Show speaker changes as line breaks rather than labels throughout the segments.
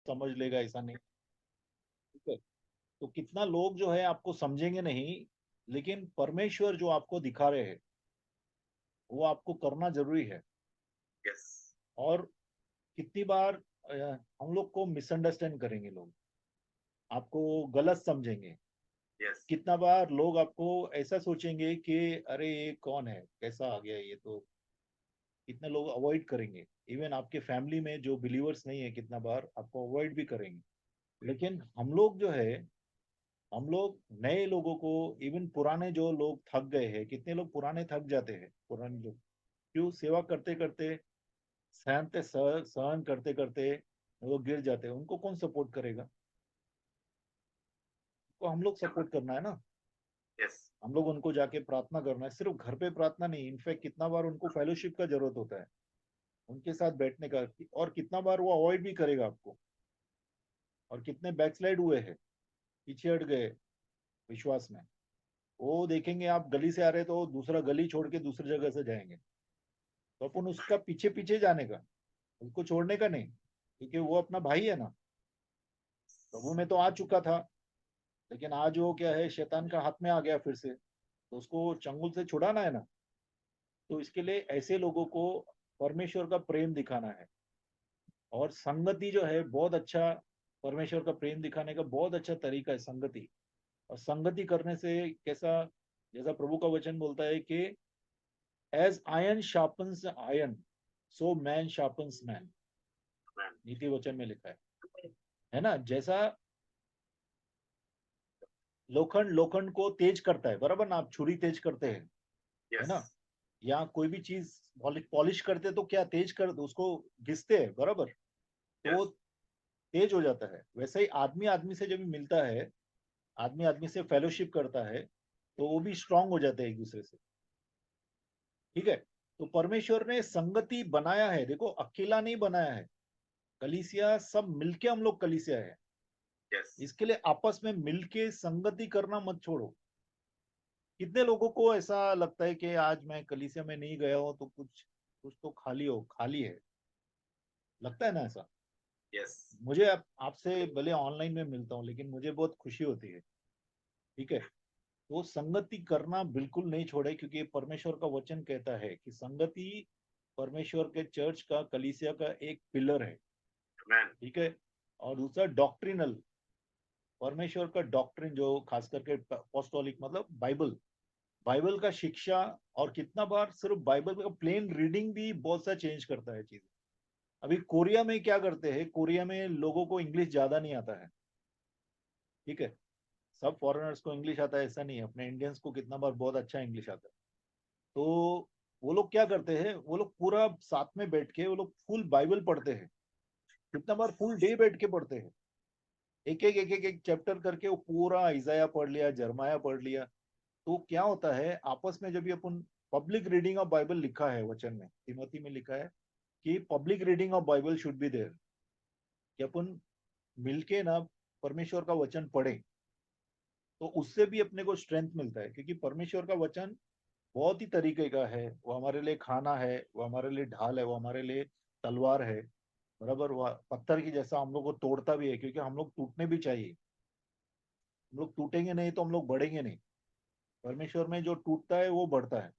समझ लेगा, ऐसा नहीं। ठीक है, तो कितना लोग जो है आपको समझेंगे नहीं, लेकिन परमेश्वर जो आपको दिखा रहे हैं वो आपको करना जरूरी है।
यस।
और कितनी बार हम लोग को मिसअंडरस्टैंड करेंगे लोग, आपको गलत समझेंगे।
यस।
कितना बार लोग आपको ऐसा सोचेंगे कि अरे ये कौन है, कैसा आ गया ये तो। कितने लोग अवॉइड करेंगे, इवन आपके फैमिली में जो बिलीवर्स नहीं है कितना बार आपको अवॉइड भी करेंगे। लेकिन हम लोग जो है, हम लोग नए लोगों को, इवन पुराने जो लोग थक गए हैं, कितने लोग पुराने थक जाते हैं, पुराने लोग क्यों सेवा करते करते, सहन करते करते वो गिर जाते हैं, उनको कौन सपोर्ट करेगा? तो हम लोग सपोर्ट करना है ना।
यस।
हम लोग उनको जाके प्रार्थना करना है, सिर्फ घर पे प्रार्थना नहीं, इनफैक्ट कितना बार उनको फेलोशिप का जरूरत होता है, उनके साथ बैठने का। और कितना बार वो अवॉइड भी करेगा आपको। और कितने बैकस्लाइड हुए हैं, पीछे हट गए विश्वास में। वो देखेंगे आप गली से आ रहे तो दूसरा गली छोड़ के दूसरी जगह से जाएंगे, तो अपन उसका पीछे पीछे जाने का, उसको छोड़ने का नहीं, क्योंकि वो अपना भाई है ना। प्रभु में तो आ चुका था, लेकिन आज वो क्या है, शैतान का हाथ में आ गया फिर से, तो उसको चंगुल से छुड़ाना है ना। तो इसके लिए ऐसे लोगों को परमेश्वर का प्रेम दिखाना है। और संगति जो है बहुत अच्छा, परमेश्वर का प्रेम दिखाने का बहुत अच्छा तरीका है संगति। और संगति करने से कैसा, जैसा प्रभु का वचन बोलता है कि as iron sharpens iron, so man sharpens man, नीति वचन में लिखा है ना। जैसा लोखंड लोखंड को तेज करता है, बराबर ना, आप छुरी तेज करते हैं, है
यस।
ना। या कोई भी चीज पॉलिश करते तो क्या तेज कर उसको, घिसते हैं, बराबर, तो वो
यस।
तेज हो जाता है। वैसे ही आदमी आदमी से जब मिलता है, आदमी आदमी से फेलोशिप करता है, तो वो भी स्ट्रांग हो जाते हैं एक दूसरे से। ठीक है, तो परमेश्वर ने संगति बनाया है, देखो अकेला नहीं बनाया है। कलीसिया सब मिलके हम लोग कलीसिया है।
यस।
इसके लिए आपस में मिलके संगति करना मत छोड़ो। कितने लोगों को ऐसा लगता है कि आज मैं कलीसिया में नहीं गया हूं तो कुछ कुछ तो खाली हो, खाली है, लगता है ना ऐसा।
यस।
मुझे आपसे भले ऑनलाइन में मिलता हूँ, लेकिन मुझे बहुत खुशी होती है। ठीक है, तो संगति करना बिल्कुल नहीं छोड़े, क्योंकि परमेश्वर का वचन कहता है कि संगति परमेश्वर के चर्च का, कलीसिया का एक पिलर है।
मैन।
ठीक है, और दूसरा डॉक्ट्रिनल, परमेश्वर का डॉक्ट्रिन जो खास करके अपोस्टोलिक मतलब बाइबल, बाइबल का शिक्षा। और कितना बार सिर्फ बाइबल का प्लेन रीडिंग भी बहुत सा चेंज करता है चीज। अभी कोरिया में क्या करते हैं, कोरिया में लोगों को इंग्लिश ज्यादा नहीं आता है। ठीक है, सब फॉरेनर्स को इंग्लिश आता है ऐसा नहीं है, अपने इंडियंस को कितना बार बहुत अच्छा इंग्लिश आता है। तो वो लोग क्या करते हैं, वो लोग पूरा साथ में बैठ के वो लोग फुल बाइबल पढ़ते हैं। कितना बार फुल डे बैठ के पढ़ते हैं, एक एक चैप्टर करके, वो पूरा इजाया पढ़ लिया, जरमाया पढ़ लिया। तो क्या होता है आपस में, जब भी अपन पब्लिक रीडिंग ऑफ बाइबल लिखा है वचन में, तिमोथी में लिखा है कि public reading of Bible should be there, कि अपन मिलके ना परमेश्वर का वचन पढ़े। तो उससे भी अपने को स्ट्रेंथ मिलता है, क्योंकि परमेश्वर का वचन बहुत ही तरीके का है। वो हमारे लिए खाना है, वो हमारे लिए ढाल है, वो हमारे लिए तलवार है, बराबर। वो पत्थर की जैसा हम लोग को तोड़ता भी है, क्योंकि हम लोग टूटने भी चाहिए। हम लोग टूटेंगे नहीं तो हम लोग बढ़ेंगे नहीं। परमेश्वर में जो टूटता है वो बढ़ता है।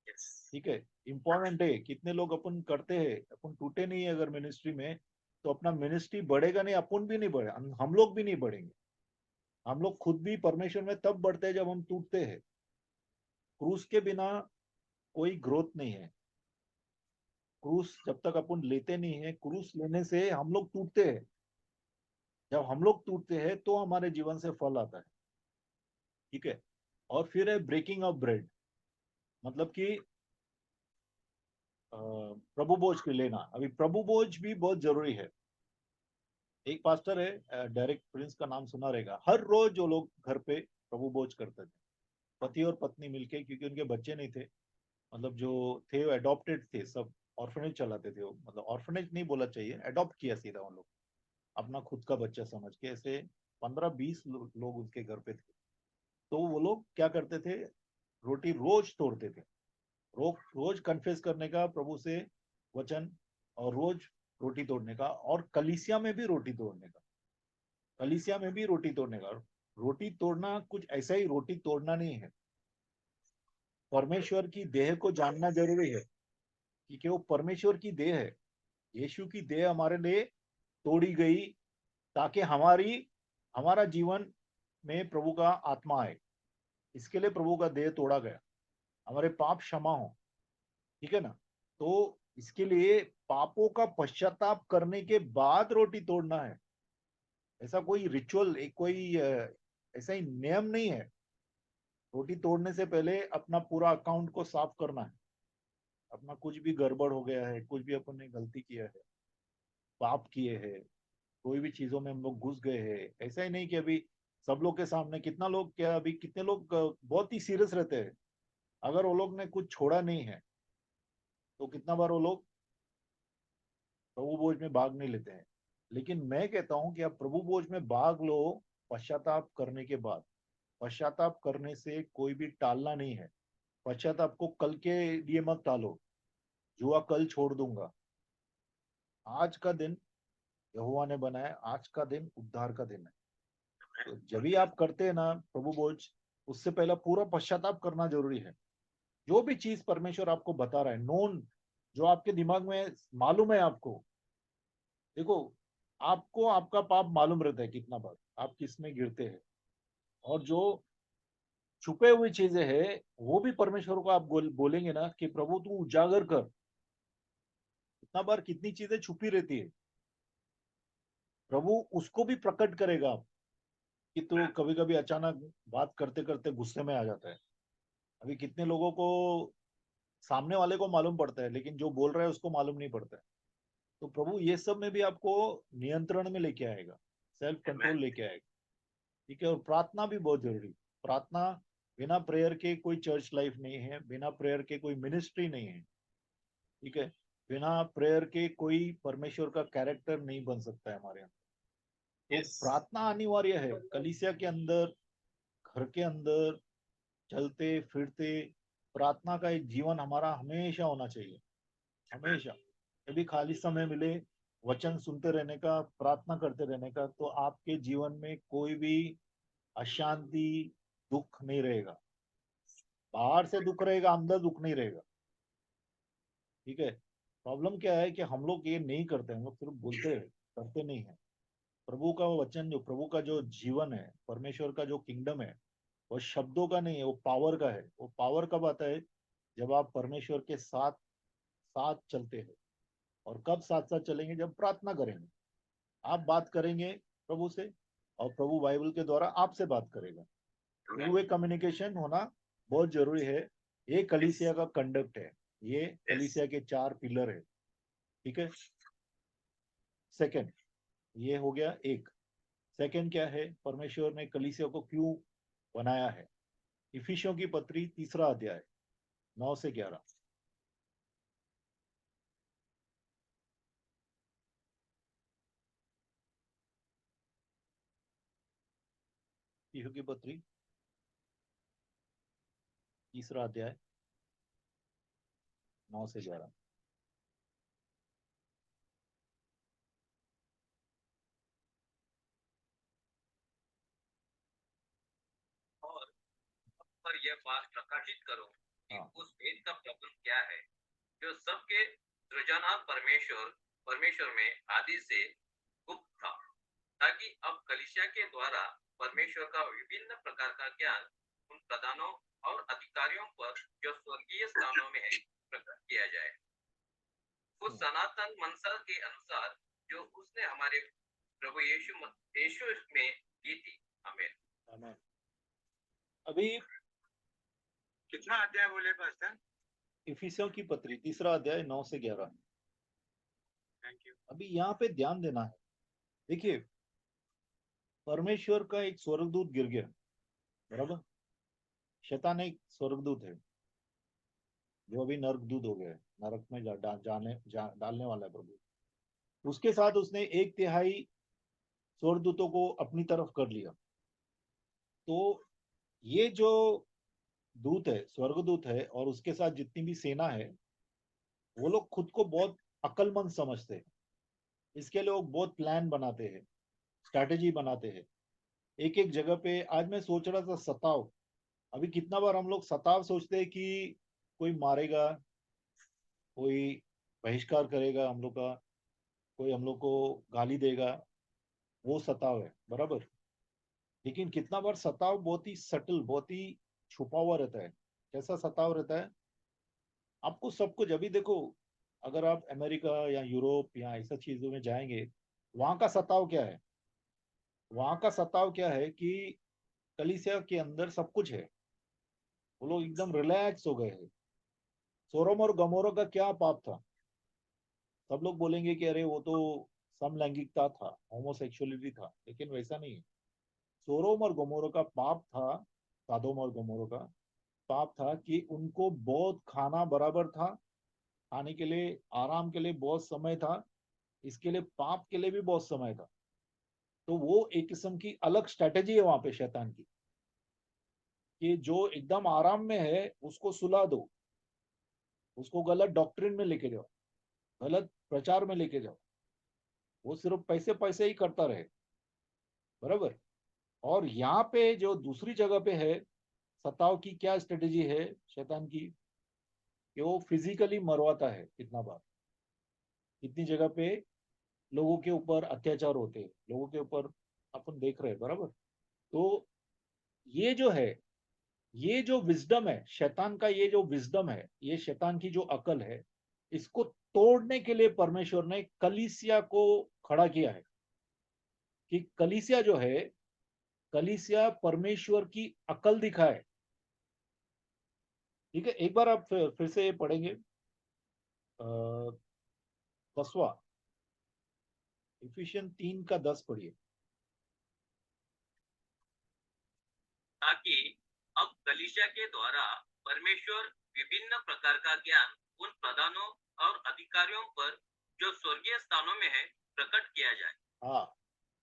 यस।
ठीक है, इंपॉर्टेंट है। कितने लोग अपन करते हैं, अपन टूटे नहीं है अगर मिनिस्ट्री में, तो अपना मिनिस्ट्री बढ़ेगा नहीं, अपन भी नहीं बढ़े, हम लोग भी नहीं बढ़ेंगे। हम लोग खुद भी परमेश्वर में तब बढ़ते हैं जब हम टूटते हैं। क्रूस के बिना कोई ग्रोथ नहीं है। क्रूस जब तक अपन लेते नहीं है, क्रूस लेने से हम लोग टूटते हैं। जब हम लोग टूटते हैं तो हमारे जीवन से फल आता है। ठीक है, और फिर है ब्रेकिंग ऑफ ब्रेड, मतलब कि प्रभु बोझ के लेना। अभी प्रभु बोझ भी बहुत जरूरी है। एक पास्टर है, डायरेक्ट प्रिंस का नाम सुना रहेगा, हर रोज जो लोग घर पे प्रभु बोझ करते थे, पति और पत्नी मिलके, क्योंकि उनके बच्चे नहीं थे, मतलब जो थे वो अडॉप्टेड थे सब, ऑर्फनेज चलाते थे वो, मतलब ऑर्फनेज नहीं बोला चाहिए, अडॉप्ट किया सीधा उन लोग, अपना खुद का बच्चा समझ के। ऐसे 15-20 लोग उनके घर पे थे। तो वो लोग क्या करते थे, रोटी रोज तोड़ते थे, रोज रोज कन्फेस करने का प्रभु से वचन, और रोज रोटी तोड़ने का, और कलीसिया में भी रोटी तोड़ने का। कलीसिया में भी रोटी तोड़ने का। रोटी तोड़ना कुछ ऐसा ही रोटी तोड़ना नहीं है। परमेश्वर की देह को जानना जरूरी है, क्योंकि वो परमेश्वर की देह है। यीशु की देह हमारे लिए तोड़ी गई, ताकि हमारा जीवन में प्रभु का आत्मा आए। इसके लिए प्रभु का देह तोड़ा गया, हमारे पाप क्षमा हो। ठीक है ना? तो इसके लिए पापों का पश्चाताप करने के बाद रोटी तोड़ना है। ऐसा कोई रिचुअल, एक कोई ऐसा ही नियम नहीं है। रोटी तोड़ने से पहले अपना पूरा अकाउंट को साफ करना है। अपना कुछ भी गड़बड़ हो गया है, कुछ भी अपन ने गलती किया है, पाप किए हैं, कोई भी चीजों में हम लोग घुस गए हैं, ऐसा ही नहीं कि अभी सब लोग के सामने कितना लोग, क्या अभी कितने लोग बहुत ही सीरियस रहते हैं। अगर वो लोग ने कुछ छोड़ा नहीं है तो कितना बार वो लोग प्रभु भोज में भाग नहीं लेते हैं। लेकिन मैं कहता हूं कि आप प्रभु भोज में भाग लो पश्चाताप करने के बाद। पश्चाताप करने से कोई भी टालना नहीं है। पश्चाताप को कल के लिए मत टालो, जुआ कल छोड़ दूंगा। आज का दिन यहोवा ने बनाया, आज का दिन उद्धार का दिन है। तो जब भी आप करते हैं ना प्रभु भोज, उससे पहले पूरा पश्चाताप करना जरूरी है। जो भी चीज परमेश्वर आपको बता रहा है, नोन, जो आपके दिमाग में मालूम है आपको। देखो, आपको आपका पाप मालूम रहता है कितना बार आप किस में गिरते हैं। और जो छुपे हुई चीजें हैं, वो भी परमेश्वर को आप बोलेंगे ना कि प्रभु तू उजागर कर। कितना बार कितनी चीजें छुपी रहती है, प्रभु उसको भी प्रकट करेगा। कि तो कभी कभी अचानक बात करते करते गुस्से में आ जाता है। अभी कितने लोगों को सामने वाले को मालूम पड़ता है, लेकिन जो बोल रहा है उसको मालूम नहीं पड़ता है। तो प्रभु ये सब में भी आपको नियंत्रण में लेके आएगा, सेल्फ कंट्रोल लेके आएगा। ठीक है? और प्रार्थना भी बहुत जरूरी। प्रार्थना, बिना प्रेयर के कोई चर्च लाइफ नहीं है, बिना प्रेयर के कोई मिनिस्ट्री नहीं है। ठीक है? बिना प्रेयर के कोई परमेश्वर का कैरेक्टर नहीं बन सकता है हमारे यहाँ। तो प्रार्थना अनिवार्य है कलीसिया के अंदर, घर के अंदर, चलते फिरते। प्रार्थना का एक जीवन हमारा हमेशा होना चाहिए, हमेशा। कभी खाली समय मिले वचन सुनते रहने का, प्रार्थना करते रहने का, तो आपके जीवन में कोई भी अशांति, दुख नहीं रहेगा। बाहर से दुख रहेगा, अंदर दुख नहीं रहेगा। ठीक है? प्रॉब्लम क्या है कि हम लोग ये नहीं करते, हम लोग सिर्फ बोलते हैं, करते नहीं है। प्रभु का वचन, जो प्रभु का जो जीवन है, परमेश्वर का जो किंगडम है, वो शब्दों का नहीं है, वो पावर का है। वो पावर कब आता है? जब आप परमेश्वर के साथ साथ चलते हैं। और कब साथ साथ चलेंगे? जब प्रार्थना करेंगे। आप बात करेंगे प्रभु से, और प्रभु बाइबल के द्वारा आपसे बात करेगा। टू वे कम्युनिकेशन होना बहुत जरूरी है। ये कलीसिया का कंडक्ट है, ये कलीसिया के 4 पिलर है। ठीक है? सेकंड, ये हो गया एक। सेकंड क्या है? परमेश्वर ने कलीसिया को क्यों बनाया है? इफिसियों की पत्री 3 अध्याय 9 से 11। इफिसियों की पत्री 3 अध्याय 9 से 11।
और पर यह बात प्रकाशित करो कि
हाँ,
उस भेद का प्रबंध क्या है जो सबके सृजनहार परमेश्वर परमेश्वर में आदि से गुप्त था, ताकि अब कलीसिया के द्वारा परमेश्वर का विभिन्न प्रकार का ज्ञान उन प्रधानों और अधिकारियों पर जो स्वर्गीय स्थानों में है प्रकट किया जाए, उस सनातन मनसा के अनुसार जो उसने हमारे प्रभु यीशु में की थी। आमीन।
आमेन। अभी
कितना अध्याय बोले पास्टर?
इफिसियों की पत्री 3 अध्याय 9 से 11।
Thank you.
अभी यहाँ पे ध्यान देना है। देखिए, परमेश्वर का एक स्वर्गदूत गिर गया, बराबर। शैतान एक स्वर्गदूत है, जो अभी नरकदूत हो गया है, नरक में डालने वाला है प्रभु। उसके साथ उसने 1/3 स्वर्गदूतों को अपनी तरफ कर लिया। तो ये जो दूत है, स्वर्गदूत है, और उसके साथ जितनी भी सेना है, वो लोग खुद को बहुत अक्लमंद समझते हैं। इसके लोग बहुत प्लान बनाते हैं, स्ट्रैटेजी बनाते हैं। एक एक जगह पे आज मैं सोच रहा था सताव, अभी कितना बार हम लोग सताव सोचते हैं कि कोई मारेगा, कोई बहिष्कार करेगा हम लोग का, कोई हम लोग को गाली देगा, वो सताव है बराबर। लेकिन कितना बार सताव बहुत ही सटल, बहुत ही छुपा हुआ रहता है। कैसा सताव रहता है? आपको सब कुछ अभी देखो, अगर आप अमेरिका या यूरोप या ऐसा चीजों में जाएंगे, वहां का सताव क्या है? वहां का सताव क्या है कि कलीसिया के अंदर सब कुछ है, वो लोग एकदम रिलैक्स हो गए हैं। सोरोम और गमोरा का क्या पाप था? सब लोग बोलेंगे कि अरे वो तो समलैंगिकता था, होमोसेक्सुअलिटी था, लेकिन वैसा नहीं है। सोरोम और गमोरा का पाप था, सादोम और गमोरा का पाप था कि उनको बहुत खाना बराबर था, खाने के लिए, आराम के लिए बहुत समय था, इसके लिए पाप के लिए भी बहुत समय था। तो वो एक किस्म की अलग स्ट्रेटेजी है वहां पे शैतान की, कि जो एकदम आराम में है उसको सुला दो, उसको गलत डॉक्ट्रिन में लेके जाओ, गलत प्रचार में लेके जाओ, वो सिर्फ पैसे पैसे ही करता रहे, बराबर। और यहाँ पे जो दूसरी जगह पे है, सताव की क्या स्ट्रेटेजी है शैतान की, कि वो फिजिकली मरवाता है। कितना बार, कितनी जगह पे लोगों के ऊपर अत्याचार होते हैं, लोगों के ऊपर अपन देख रहे हैं, बराबर। तो ये जो है, ये जो विजडम है शैतान का, ये जो विजडम है, ये शैतान की जो अकल है, इसको तोड़ने के लिए परमेश्वर ने कलीसिया को खड़ा किया है। कि कलीसिया जो है, कलीसिया परमेश्वर की अकल दिखाए। ठीक है, एक बार आप फिर से पढ़ेंगे 10वां, इफिशियन 3 का 10 पढ़िए।
ताकि अब कलीसिया के द्वारा परमेश्वर विभिन्न प्रकार का ज्ञान उन प्रधानों और अधिकारियों पर जो स्वर्गीय स्थानों में है प्रकट किया जाए।
हाँ,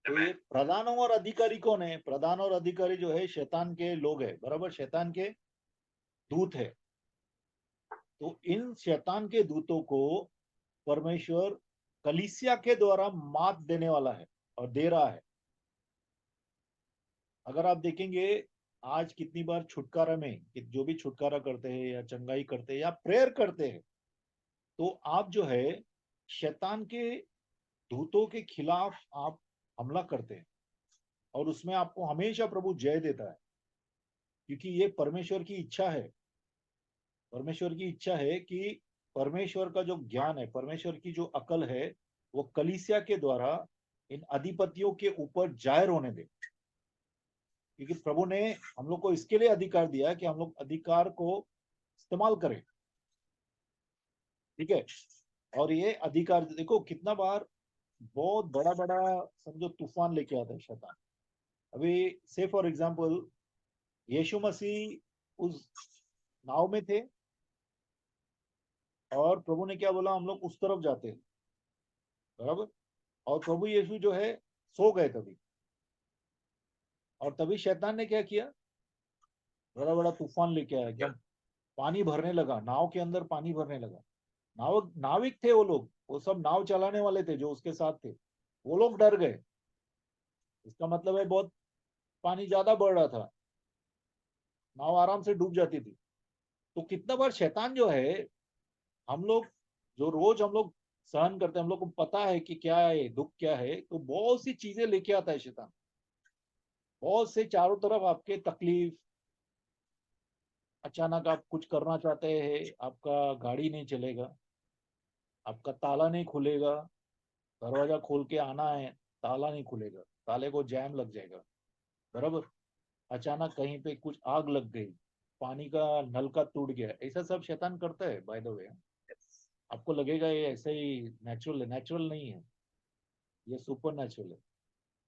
तो ये प्रधान और अधिकारी कौन है? प्रधान और अधिकारी जो है शैतान के लोग है, बराबर, शैतान के दूत है। तो इन शैतान के दूतों को परमेश्वर कलीसिया के द्वारा मात देने वाला है और दे रहा है। अगर आप देखेंगे आज कितनी बार छुटकारा में, कि जो भी छुटकारा करते हैं या चंगाई करते हैं या प्रेयर करते हैं, तो आप जो है शैतान के दूतों के खिलाफ आप हमला करते हैं, और उसमें आपको हमेशा प्रभु जय देता है, क्योंकि ये परमेश्वर की इच्छा है। परमेश्वर की इच्छा है कि परमेश्वर का जो ज्ञान है, परमेश्वर की जो अकल है, वो कलीसिया के द्वारा इन अधिपतियों के ऊपर जाहिर होने दे। क्योंकि प्रभु ने हम लोग को इसके लिए अधिकार दिया है कि हम लोग अधिकार को इस्तेमाल करें। ठीक है, और ये अधिकार देखो कितना बार बहुत बड़ा बड़ा समझो तूफान लेके आता है शैतान। अभी से फॉर एग्जांपल यीशु मसीह उस नाव में थे, और प्रभु ने क्या बोला, हम लोग उस तरफ जाते हैं, बराबर। और प्रभु यीशु जो है सो गए तभी, और तभी शैतान ने क्या किया, बड़ा बड़ा तूफान लेके आया, एकदम पानी भरने लगा, नाव के अंदर पानी भरने लगा। नाविक थे वो लोग, वो सब नाव चलाने वाले थे जो उसके साथ थे, वो लोग डर गए। इसका मतलब है बहुत पानी ज्यादा बढ़ रहा था, नाव आराम से डूब जाती थी। तो कितना बार शैतान जो है, हम लोग जो रोज हम लोग सहन करते हैं, हम लोग को पता है कि क्या है दुख क्या है, तो बहुत सी चीजें लेके आता है शैतान। बहुत से चारों तरफ आपके तकलीफ, अचानक आप कुछ करना चाहते हैं, आपका गाड़ी नहीं चलेगा, आपका ताला नहीं खुलेगा, दरवाजा खोल के आना है, ताला नहीं खुलेगा, ताले को जैम लग जाएगा, बराबर। अचानक कहीं पे कुछ आग लग गई, पानी का नल का टूट गया, ऐसा सब शैतान करता है बाय द वे। आपको लगेगा ये ऐसे ही नेचुरल है, नेचुरल नहीं है, ये सुपर नेचुरल है,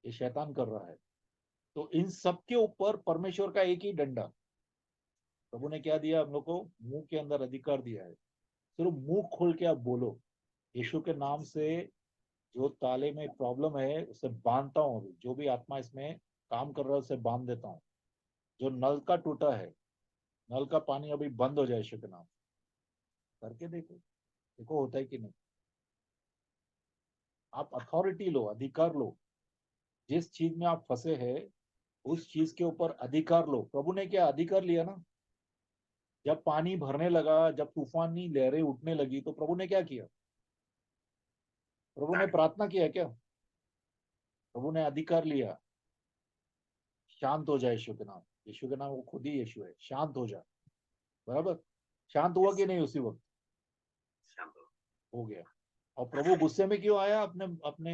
ये शैतान कर रहा है। तो इन सब के ऊपर परमेश्वर का एक ही डंडा, प्रभु ने क्या दिया हम लोग को, मुंह के अंदर अधिकार दिया है। सिर्फ मुंह खोल के आप बोलो, यीशु के नाम से जो ताले में प्रॉब्लम है उसे बांधता हूँ, अभी जो भी आत्मा इसमें काम कर रहा है उसे बांध देता हूँ। जो नल का टूटा है, नल का पानी अभी बंद हो जाए यीशु के नाम से। करके देखो, देखो होता है कि नहीं। आप अथॉरिटी लो, अधिकार लो। जिस चीज में आप फंसे हैं उस चीज के ऊपर अधिकार लो। प्रभु ने क्या अधिकार लिया ना? जब पानी भरने लगा, जब तूफानी लहरें उठने लगी, तो प्रभु ने क्या किया? प्रभु ने प्रार्थना किया क्या? प्रभु ने अधिकार लिया, शांत हो जाए यीशु के नाम। यीशु के नाम वो खुद ही यीशु है, शांत हो जा। बराबर? शांत हुआ कि नहीं उसी वक्त?
शांत हो।
हो गया। और प्रभु गुस्से में क्यों आया अपने अपने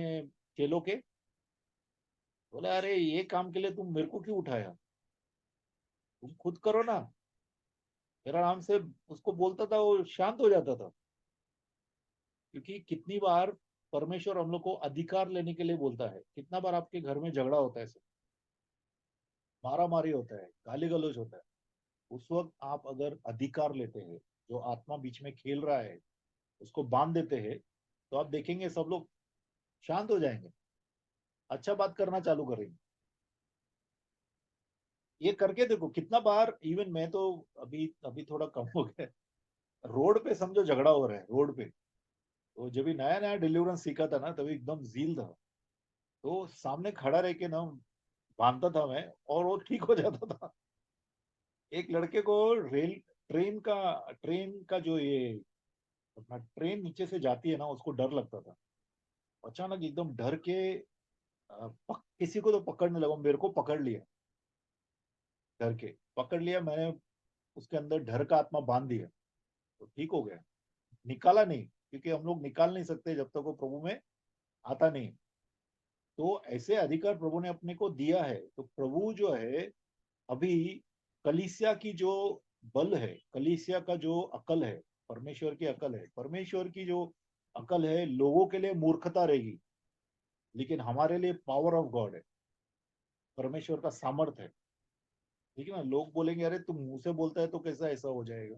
चेलों के? बोले अरे ये काम के लिए तुम मेरे को क्यों उठाया? तुम खुद करो ना। फिर आराम से उसको बोलता था, वो शांत हो जाता था। क्योंकि कितनी बार परमेश्वर हम लोग को अधिकार लेने के लिए बोलता है। कितना बार आपके घर में झगड़ा होता है, मारा मारी होता है, गाली गलौज होता है, उस वक्त आप अगर अधिकार लेते हैं, जो आत्मा बीच में खेल रहा है उसको बांध देते हैं, तो आप देखेंगे सब लोग शांत हो जाएंगे, अच्छा बात करना चालू करेंगे। ये करके देखो कितना बार। इवन मैं तो अभी अभी थोड़ा कम हो गया। रोड पे समझो झगड़ा हो रहा है रोड पे, तो जब भी नया नया डिलीवरेंस सीखा था ना, तभी एकदम जील था। तो सामने खड़ा रह के ना बांधता था मैं, और वो ठीक हो जाता था। एक लड़के को रेल ट्रेन का जो ये अपना ट्रेन नीचे से जाती है ना, उसको डर लगता था। अचानक एकदम डर के किसी को तो पकड़ने लगा, मेरे को पकड़ लिया। डर के पकड़ लिया मैंने, उसके अंदर डर का आत्मा बांध दिया, तो ठीक हो गया। निकाला नहीं, क्योंकि हम लोग निकाल नहीं सकते जब तक वो प्रभु में आता नहीं। तो ऐसे अधिकार प्रभु ने अपने को दिया है। तो प्रभु जो है अभी कलीसिया की जो बल है, कलीसिया का जो अकल है, परमेश्वर की अकल है, परमेश्वर की जो अकल है लोगों के लिए मूर्खता रहेगी, लेकिन हमारे लिए पावर ऑफ गॉड है, परमेश्वर का सामर्थ है। ठीक है ना? लोग बोलेंगे अरे तुम मुंह से बोलता है तो कैसा ऐसा हो जाएगा?